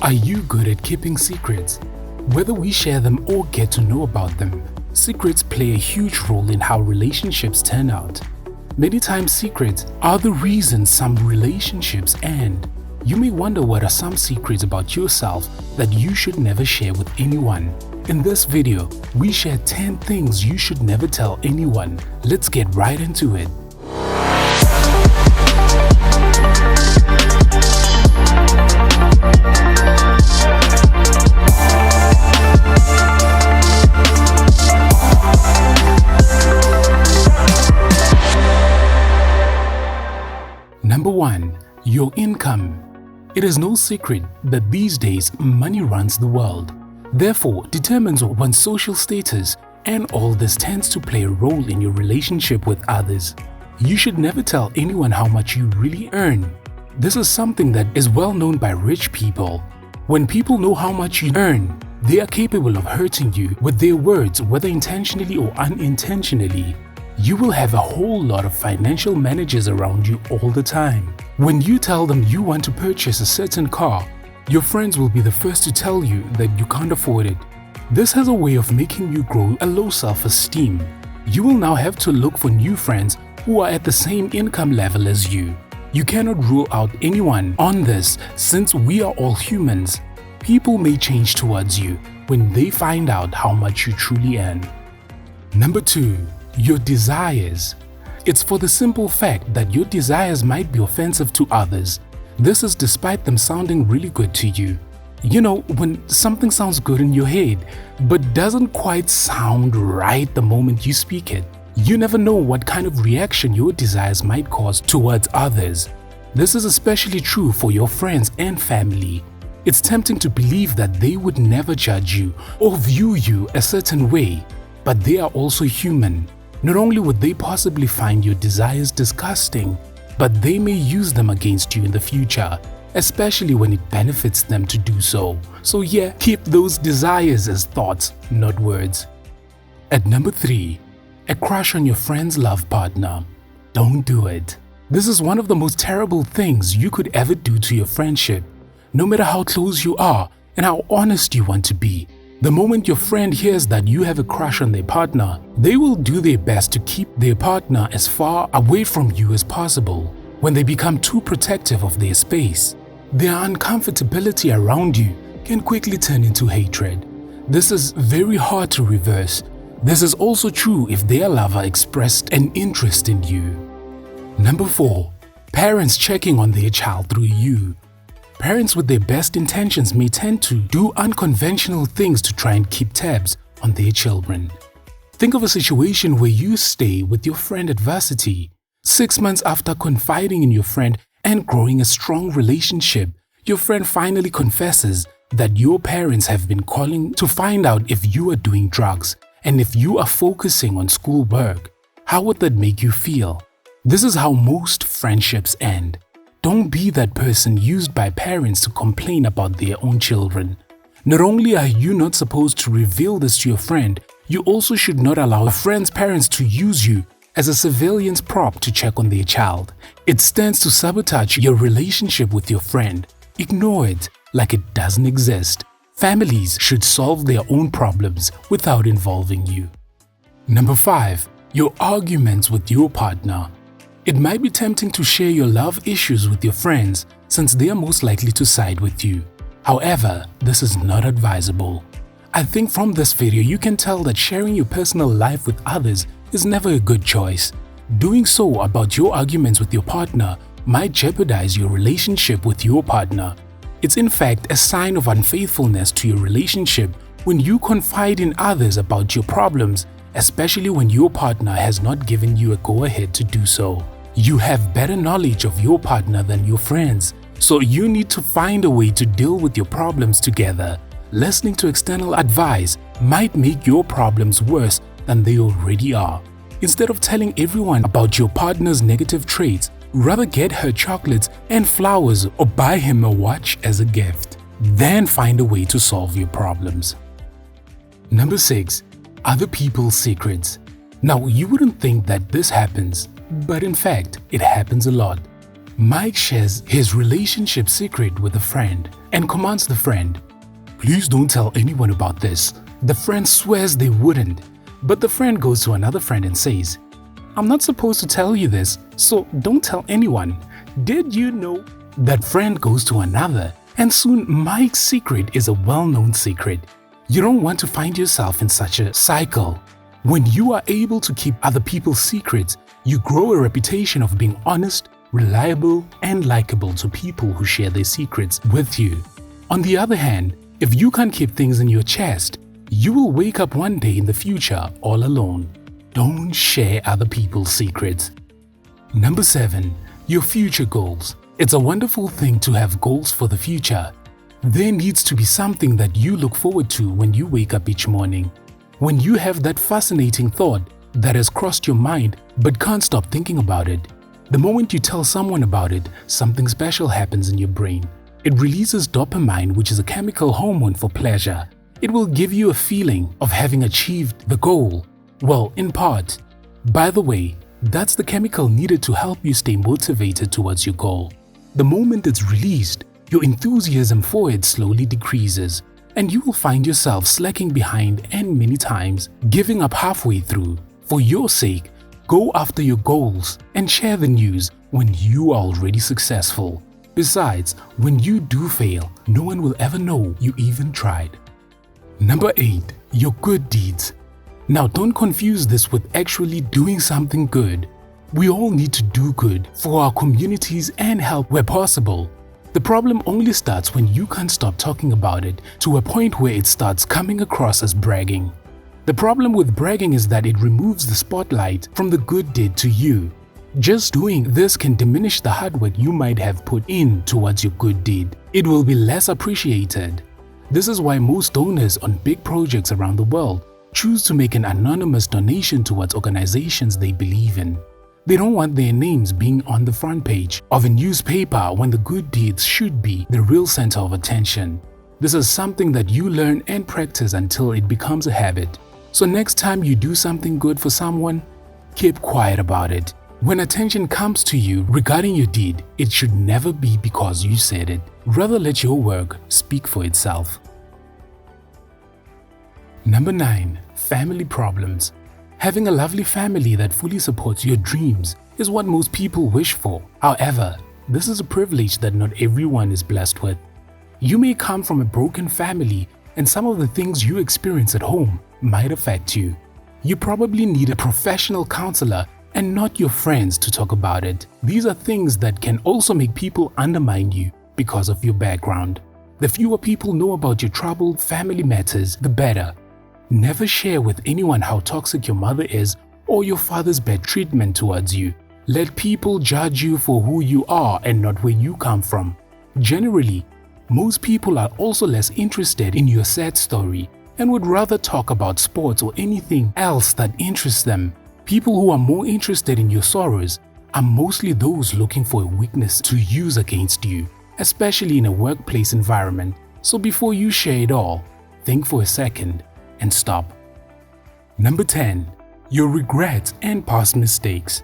Are you good at keeping secrets? Whether we share them or get to know about them, secrets play a huge role in how relationships turn out. Many times secrets are the reason some relationships end. You may wonder what are some secrets about yourself that you should never share with anyone. In this video, we share 10 things you should never tell anyone. Let's get right into it. Number 1. Your income. It is no secret that these days money runs the world. Therefore, determines one's social status, and all this tends to play a role in your relationship with others. You should never tell anyone how much you really earn. This is something that is well known by rich people. When people know how much you earn, they are capable of hurting you with their words, whether intentionally or unintentionally. You will have a whole lot of financial managers around you all the time. When you tell them you want to purchase a certain car, your friends will be the first to tell you that you can't afford it. This has a way of making you grow a low self-esteem. You will now have to look for new friends who are at the same income level as you. You cannot rule out anyone on this since we are all humans. People may change towards you when they find out how much you truly earn. Number 2. Your desires. It's for the simple fact that your desires might be offensive to others. This is despite them sounding really good to you. You know, when something sounds good in your head but doesn't quite sound right the moment you speak it, you never know what kind of reaction your desires might cause towards others. This is especially true for your friends and family. It's tempting to believe that they would never judge you or view you a certain way, but they are also human. Not only would they possibly find your desires disgusting, but they may use them against you in the future, especially when it benefits them to do so. So yeah, keep those desires as thoughts, not words. At number 3, a crush on your friend's love partner. Don't do it. This is one of the most terrible things you could ever do to your friendship. No matter how close you are and how honest you want to be, the moment your friend hears that you have a crush on their partner, they will do their best to keep their partner as far away from you as possible. When they become too protective of their space, their uncomfortability around you can quickly turn into hatred. This is very hard to reverse. This is also true if their lover expressed an interest in you. Number 4. Parents checking on their child through you. Parents with their best intentions may tend to do unconventional things to try and keep tabs on their children. Think of a situation where you stay with your friend at varsity. 6 months after confiding in your friend and growing a strong relationship, your friend finally confesses that your parents have been calling to find out if you are doing drugs and if you are focusing on schoolwork. How would that make you feel? This is how most friendships end. Don't be that person used by parents to complain about their own children. Not only are you not supposed to reveal this to your friend, you also should not allow a friend's parents to use you as a civilian's prop to check on their child. It stands to sabotage your relationship with your friend. Ignore it like it doesn't exist. Families should solve their own problems without involving you. Number 5. Your arguments with your partner. It might be tempting to share your love issues with your friends since they are most likely to side with you. However, this is not advisable. I think from this video you can tell that sharing your personal life with others is never a good choice. Doing so about your arguments with your partner might jeopardize your relationship with your partner. It's in fact a sign of unfaithfulness to your relationship when you confide in others about your problems, especially when your partner has not given you a go-ahead to do so. You have better knowledge of your partner than your friends, so you need to find a way to deal with your problems together. Listening to external advice might make your problems worse than they already are. Instead of telling everyone about your partner's negative traits, rather get her chocolates and flowers or buy him a watch as a gift. Then find a way to solve your problems. Number 6. Other people's secrets. Now, you wouldn't think that this happens, but in fact, it happens a lot. Mike shares his relationship secret with a friend. and commands the friend, "Please don't tell anyone about this." The friend swears they wouldn't, but the friend goes to another friend and says, "I'm not supposed to tell you this, so don't tell anyone. Did you know?" That friend goes to another, and soon Mike's secret is a well-known secret. You don't want to find yourself in such a cycle. When you are able to keep other people's secrets, you grow a reputation of being honest, reliable, and likable to people who share their secrets with you. On the other hand, if you can't keep things in your chest, you will wake up one day in the future all alone. Don't share other people's secrets. Number 7. Your future goals. It's a wonderful thing to have goals for the future. There needs to be something that you look forward to when you wake up each morning. When you have that fascinating thought that has crossed your mind but can't stop thinking about it. The moment you tell someone about it, something special happens in your brain. It releases dopamine, which is a chemical hormone for pleasure. It will give you a feeling of having achieved the goal. Well, in part. By the way, that's the chemical needed to help you stay motivated towards your goal. The moment it's released, your enthusiasm for it slowly decreases, and you will find yourself slacking behind and many times giving up halfway through. For your sake, go after your goals and share the news when you are already successful. Besides, when you do fail, no one will ever know you even tried. Number 8. Your good deeds. Now, don't confuse this with actually doing something good. We all need to do good for our communities and help where possible. The problem only starts when you can't stop talking about it to a point where it starts coming across as bragging. The problem with bragging is that it removes the spotlight from the good deed to you. Just doing this can diminish the hard work you might have put in towards your good deed. It will be less appreciated. This is why most donors on big projects around the world choose to make an anonymous donation towards organizations they believe in. They don't want their names being on the front page of a newspaper when the good deeds should be the real center of attention. This is something that you learn and practice until it becomes a habit. So next time you do something good for someone, keep quiet about it. When attention comes to you regarding your deed, it should never be because you said it. Rather let your work speak for itself. Number 9. Family problems. Having a lovely family that fully supports your dreams is what most people wish for. However, this is a privilege that not everyone is blessed with. You may come from a broken family, and some of the things you experience at home might affect you. You probably need a professional counselor and not your friends to talk about it. These are things that can also make people undermine you because of your background. The fewer people know about your troubled family matters, the better. Never share with anyone how toxic your mother is or your father's bad treatment towards you. Let people judge you for who you are and not where you come from. Generally, most people are also less interested in your sad story and would rather talk about sports or anything else that interests them. People who are more interested in your sorrows are mostly those looking for a weakness to use against you, especially in a workplace environment. So before you share it all, think for a second and stop. Number 10. Your regrets and past mistakes.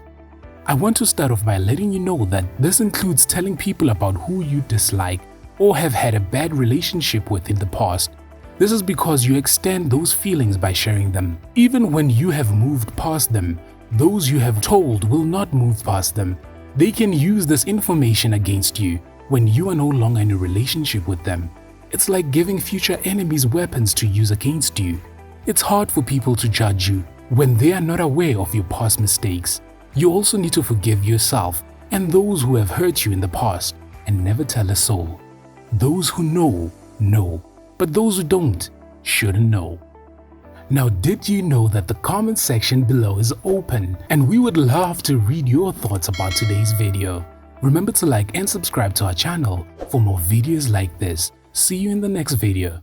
I want to start off by letting you know that this includes telling people about who you dislike or have had a bad relationship with in the past. This is because you extend those feelings by sharing them. Even when you have moved past them, those you have told will not move past them. They can use this information against you when you are no longer in a relationship with them. It's like giving future enemies weapons to use against you. It's hard for people to judge you when they are not aware of your past mistakes. You also need to forgive yourself and those who have hurt you in the past and never tell a soul. Those who know, know, but those who don't shouldn't know. Now, did you know that the comment section below is open and we would love to read your thoughts about today's video? Remember to like and subscribe to our channel for more videos like this. See you in the next video.